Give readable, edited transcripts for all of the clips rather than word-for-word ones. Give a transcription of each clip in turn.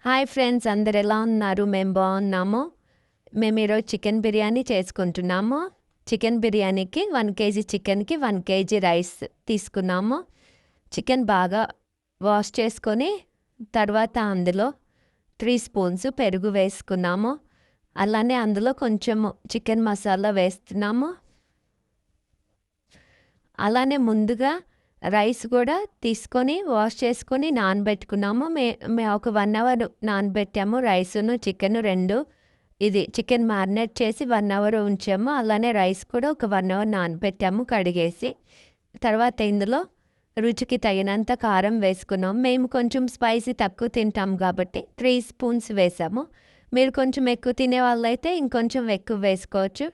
Hi friends, అందరు ఎలా ఉన్నారు? మేము బాగున్నాము. మేము ఈరోజు చికెన్ బిర్యానీ చేసుకుంటున్నాము. చికెన్ బిర్యానీకి 1 కేజీ చికెన్కి 1 కేజీ రైస్ తీసుకున్నాము. చికెన్ బాగా వాష్ చేసుకొని తర్వాత అందులో 3 స్పూన్స్ పెరుగు వేసుకున్నాము. అలానే అందులో కొంచెము చికెన్ మసాలా వేస్తున్నాము. అలానే ముందుగా రైస్ కూడా తీసుకొని వాష్ చేసుకొని నానబెట్టుకున్నాము. మేము ఒక 1 అవర్ నానబెట్టాము. రైసును చికెన్ 2 ఇది చికెన్ మ్యారినేట్ చేసి 1 అవర్ ఉంచాము. అలానే రైస్ కూడా ఒక 1 అవర్ నానబెట్టాము కడిగేసి. తర్వాత ఇందులో రుచికి తగినంత కారం వేసుకున్నాం. మేము కొంచెం స్పైసీ తక్కువ తింటాం కాబట్టి 3 స్పూన్స్ వేసాము. మీరు కొంచెం ఎక్కువ తినే వాళ్ళైతే ఇంకొంచెం ఎక్కువ వేసుకోవచ్చు.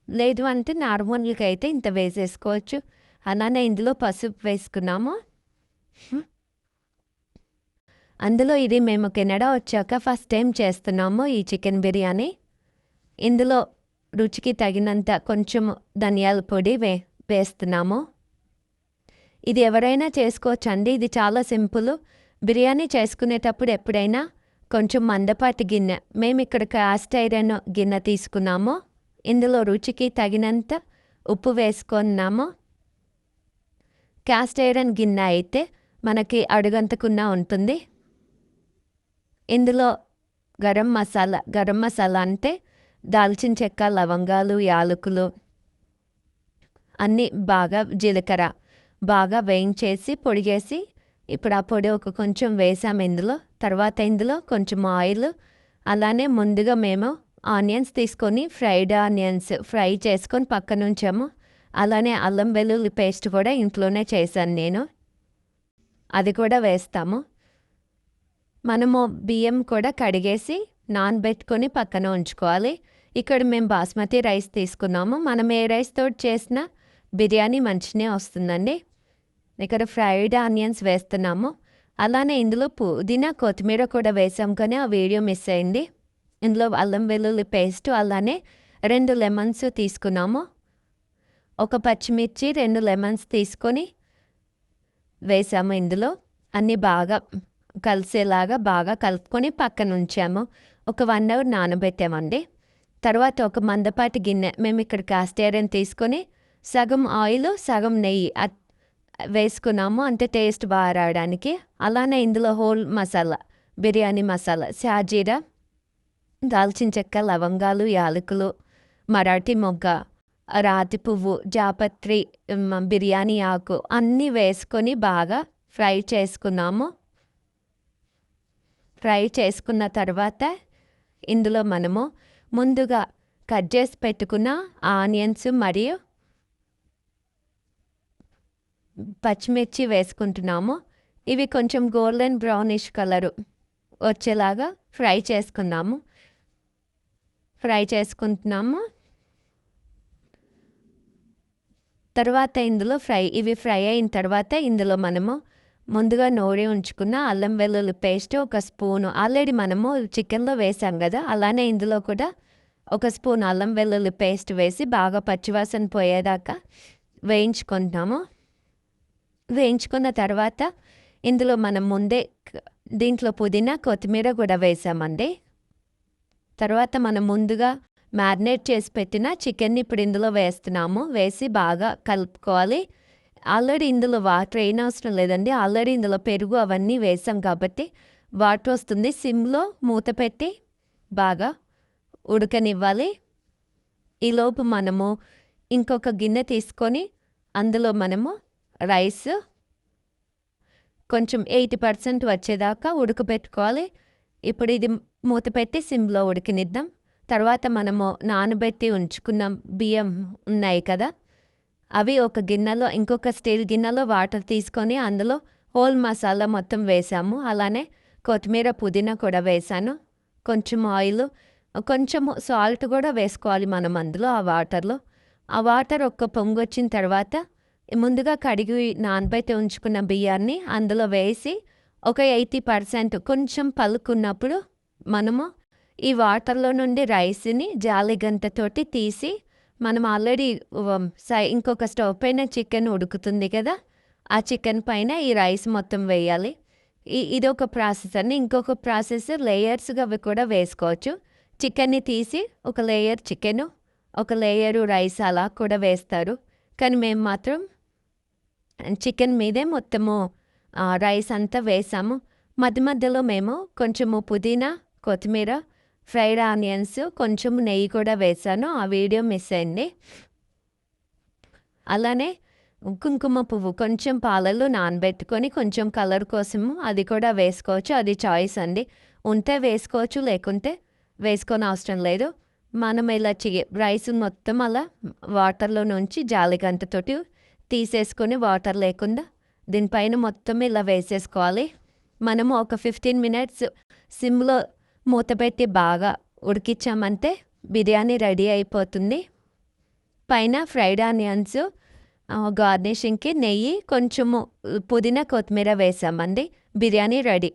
లేదు అంటే నార్మల్గా అయితే ఇంత వేసేసుకోవచ్చు. అలానే ఇందులో పసుపు వేసుకున్నాము. అందులో ఇది మేము కెనడా వచ్చాక ఫస్ట్ టైం చేస్తున్నాము ఈ చికెన్ బిర్యానీ. ఇందులో రుచికి తగినంత కొంచెం ధనియాల పొడి వేస్తున్నాము. ఇది ఎవరైనా చేసుకోవచ్చండి. ఇది చాలా సింపుల్. బిర్యానీ చేసుకునేటప్పుడు ఎప్పుడైనా కొంచెం మందపాటి గిన్నె, మేము ఇక్కడ కాస్ట్ ఐరన్ గిన్నె తీసుకున్నాము. ఇందులో రుచికి తగినంత ఉప్పు వేసుకున్నాము. కాస్ట్ ఐరన్ గిన్నె అయితే మనకి అడుగంతకున్నా ఉంటుంది. ఇందులో గరం మసాలా అంటే దాల్చిన చెక్క, లవంగాలు, యాలకులు అన్నీ బాగా జీలకర్ర బాగా వేయించేసి పొడి చేసి ఇప్పుడు ఆ పొడి ఒక కొంచెం వేసాము ఇందులో. తర్వాత ఇందులో కొంచెం ఆయిల్, అలానే ముందుగా మేము ఆనియన్స్ తీసుకొని ఫ్రైడ్ ఆనియన్స్ ఫ్రై చేసుకొని పక్కన ఉంచాము. అలానే అల్లం వెల్లుల్లి పేస్ట్ కూడా ఇంట్లోనే చేశాను నేను. అది కూడా వేస్తాము. మనము బియ్యం కూడా కడిగేసి నానబెట్టుకొని పక్కన ఉంచుకోవాలి. ఇక్కడ మేము బాస్మతి రైస్ తీసుకున్నాము. మనం ఏ రైస్ తోటి చేసినా బిర్యానీ మంచిగానే వస్తుందండి. ఇక్కడ ఫ్రైడ్ ఆనియన్స్ వేస్తున్నాము. అలానే ఇందులో పుదీనా, కొత్తిమీర కూడా వేసాం కానీ ఆ వీడియో మిస్ అయింది. ఇందులో అల్లం వెల్లుల్లి పేస్ట్, అలానే 2 లెమన్స్ తీసుకున్నాము. ఒక పచ్చిమిర్చి, 2 లెమన్స్ తీసుకొని వేసాము. ఇందులో అన్నీ బాగా కలిసేలాగా బాగా కలుపుకొని పక్కన ఉంచాము. ఒక 1 అవర్ నానబెట్టామండి. తర్వాత ఒక మందపాటి గిన్నె, మేము ఇక్కడ కాస్ట్ ఐరన్ తీసుకొని సగం ఆయిల్ సగం నెయ్యి వేసుకున్నాము. అంటే టేస్ట్ బాగా రావడానికి. అలానే ఇందులో హోల్ మసాలా, బిర్యానీ మసాలా, షాజీరా, దాల్చిన చెక్క, లవంగాలు, యాలకులు, మరాఠీ మొగ్గ, రాతి పువ్వు, జాపత్రి, బిర్యానీ ఆకు అన్నీ వేసుకొని బాగా ఫ్రై చేసుకున్నాము. ఫ్రై చేసుకున్న తర్వాత ఇందులో మనము ముందుగా కట్ చేసి పెట్టుకున్న ఆనియన్స్ మరియు పచ్చిమిర్చి వేసుకుంటున్నాము. ఇవి కొంచెం గోల్డెన్ బ్రౌనిష్ కలరు వచ్చేలాగా ఫ్రై చేసుకుంటున్నాము. తర్వాత ఇందులో ఇవి ఫ్రై అయిన తర్వాత ఇందులో మనము ముందుగా నూరి ఉంచుకున్న అల్లం వెల్లుల్లి పేస్ట్ 1 స్పూను ఆల్రెడీ మనము చికెన్లో వేసాం కదా, అలానే ఇందులో కూడా 1 స్పూన్ అల్లం వెల్లుల్లి పేస్ట్ వేసి బాగా పచ్చివాసన పోయేదాకా వేయించుకుంటున్నాము. వేయించుకున్న తర్వాత ఇందులో మనం ముందే దీంట్లో పుదీనా, కొత్తిమీర కూడా వేసామండి. తర్వాత మనం ముందుగా మ్యారినేట్ చేసి పెట్టిన చికెన్ని ఇప్పుడు ఇందులో వేస్తున్నాము. వేసి బాగా కలుపుకోవాలి. ఆల్రెడీ ఇందులో వాటర్ అవసరం లేదండి. ఆల్రెడీ ఇందులో పెరుగు అవన్నీ వేసాం కాబట్టి వాటర్ వస్తుంది. సిమ్లో మూత పెట్టి బాగా ఉడకనివ్వాలి. ఈలోపు మనము ఇంకొక గిన్నె తీసుకొని అందులో మనము రైస్ కొంచెం 80% వచ్చేదాకా ఉడకబెట్టుకోవాలి. ఇప్పుడు ఇది మూత పెట్టి సిమ్లో ఉడికినిద్దాం. తర్వాత మనము నానబెట్టి ఉంచుకున్న బియ్యం ఉన్నాయి కదా, అవి ఒక గిన్నెలో, ఇంకొక స్టీల్ గిన్నెలో వాటర్ తీసుకొని అందులో హోల్ మసాలా మొత్తం వేసాము. అలానే కొత్తిమీర, పుదీనా కూడా వేసాను. కొంచెం ఆయిల్, కొంచెం సాల్ట్ కూడా వేసుకోవాలి మనం అందులో ఆ వాటర్లో. ఆ వాటర్ ఒక్క పొంగు వచ్చిన తర్వాత ముందుగా కడిగి నానబెట్టి ఉంచుకున్న బియ్యాన్ని అందులో వేసి ఒక 80% కొంచెం పలుకున్నప్పుడు మనము ఈ వాటర్లో నుండి రైస్ని జాలిగంటతోటి తీసి మనం ఆల్రెడీ ఇంకొక స్టవ్ పైన చికెన్ ఉడుకుతుంది కదా, ఆ చికెన్ పైన ఈ రైస్ మొత్తం వేయాలి. ఇదొక ప్రాసెస్ అండి. ఇంకొక ప్రాసెస్ లేయర్స్‌గా అవి కూడా వేసుకోవచ్చు. చికెన్‌ని తీసి ఒక లేయర్ చికెను, ఒక లేయరు రైస్ అలా కూడా వేస్తారు. కానీ మేము మాత్రం చికెన్ మీదే మొత్తము రైస్ అంతా వేసాము. మధ్య మధ్యలో మేము కొంచెము పుదీనా, కొత్తిమీర, ఫ్రైడ్ ఆనియన్స్, కొంచెం నెయ్యి కూడా వేశాను. ఆ వీడియో మిస్ అయింది. అలానే కుంకుమ పువ్వు కొంచెం పాలల్లో నానబెట్టుకొని కొంచెం కలర్ కోసము అది కూడా వేసుకోవచ్చు. అది చాయిస్ అండి. ఉంటే వేసుకోవచ్చు, లేకుంటే వేసుకోనవసరం లేదు. మనం ఇలా రైస్ మొత్తం అలా వాటర్‌లో నుంచి జాలిగంటతోటి తీసేసుకొని వాటర్ లేకుండా దీనిపైన మొత్తం ఇలా వేసేసుకోవాలి. మనము ఒక 15 మినిట్స్ సిమ్‌లో మూత పెట్టి బాగా ఉడికిచ్చామంటే బిర్యానీ రెడీ అయిపోతుంది. పైన ఫ్రైడ్ ఆనియన్స్ గార్నిషింగ్‌కి నెయ్యి, కొంచెము పుదీనా, కొత్తిమీర వేసామండి. బిర్యానీ రెడీ.